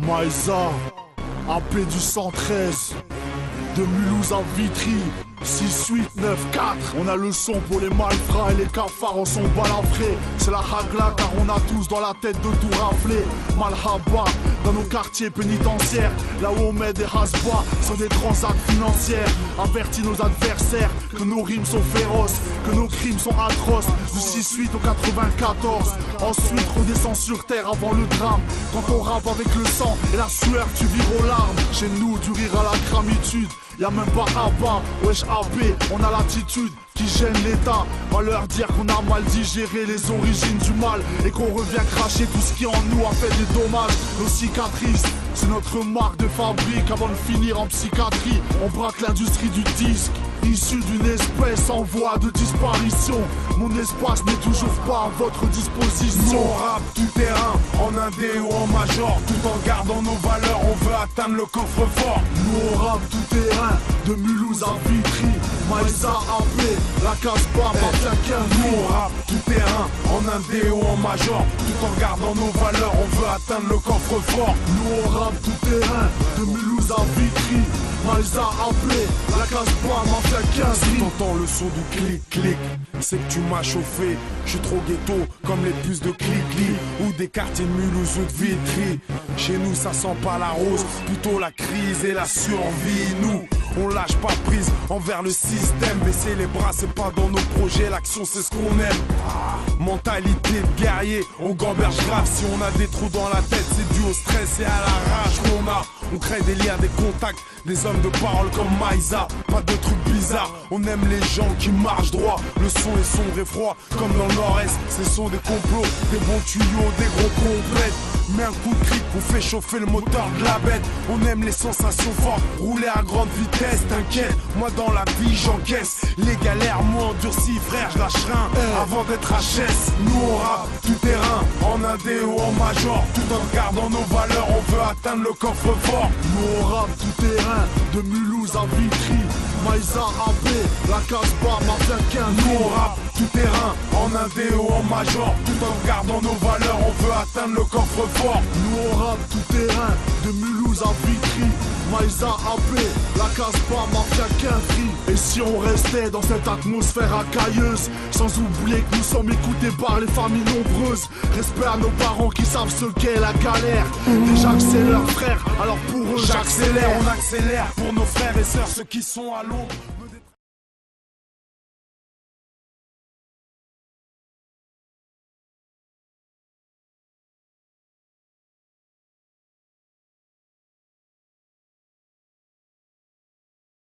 Maïsa, AP du 113, de Mulhouse à Vitry, 6-8-9-4. On a le son pour les malfrats et les cafards en sont balafrés. C'est la hagla car on a tous dans la tête de tout rafler. Malhaba, dans nos quartiers pénitentiaires, là où on met des hasbas sur des transacts financières. Avertis nos adversaires que nos rimes sont féroces, que nos crimes sont atroces. Du 6-8 au 94, ensuite on descend sur terre avant le drame. Quand on rappe avec le sang et la sueur, tu vires aux larmes. Chez nous, du rire à la gramitude. Y'a même pas Abba, wesh AB, on a l'attitude qui gêne l'état. Va leur dire qu'on a mal digéré les origines du mal et qu'on revient cracher tout ce qui en nous a fait des dommages. Nos cicatrices, c'est notre marque de fabrique. Avant de finir en psychiatrie, on braque l'industrie du disque, issu d'une espèce en voie de disparition. Mon espace n'est toujours pas à votre disposition. Nous on rappe tout terrain, en indé ou en major, tout en gardant nos valeurs, on veut atteindre le coffre-fort. Nous on rappe tout terrain, de Mulhouse à Vitry, Maïsa AP, la Casbah, Mafia 15. Nous on rappe tout terrain, en indé ou en major, tout en gardant nos valeurs, on veut atteindre le coffre-fort. Nous on rappe tout terrain, de Mulhouse à Vitry, Maïsa AP, la Casbah, Mafia 15. Si t'entends le son du clic-clic, c'est que tu m'as chauffé. Je suis trop ghetto comme les puces de clic-clic ou des quartiers de Mulhouse ou de Vitry. Chez nous ça sent pas la rose, plutôt la crise et la survie. Nous on lâche pas prise envers le système. Baisser les bras c'est pas dans nos projets, l'action c'est ce qu'on aime. Mentalité de guerrier, on gamberge grave. Si on a des trous dans la tête, c'est dû au stress et à la rage qu'on a. On crée des liens, des contacts, des hommes de parole comme Maïsa. Pas de trucs bizarres, on aime les gens qui marchent droit. Le son est sombre et froid, comme dans le nord-est. Ce sont des complots, des bons tuyaux, des gros complètes. Mets un coup de cric, on fait chauffer le moteur de la bête. On aime les sensations fortes, rouler à grande vitesse. T'inquiète, moi dans la vie j'encaisse les galères, moi endurci frère, je lâche rien avant d'être HS. Nous on rappe tout terrain, en indé ou en major, tout en gardant nos valeurs, on veut atteindre le coffre-fort. Nous on rappe tout terrain, de Mulhouse à Vitry, Maïsa AP, la Casbah, Mafia 15. Nous on rappe tout terrain, en indé ou en major, tout en gardant nos valeurs, on veut atteindre le coffre-fort. Nous on rappe tout terrain, de Mulhouse à Vitry, Maïsa AP, la Casbah, Mafia 15. Et si on restait dans cette atmosphère racailleuse, sans oublier que nous sommes écoutés par les familles nombreuses. Respect à nos parents qui savent ce qu'est la galère. Déjà que c'est leurs frères, alors pour eux j'accélère. On accélère pour nos frères et sœurs, ceux qui sont à l'ombre.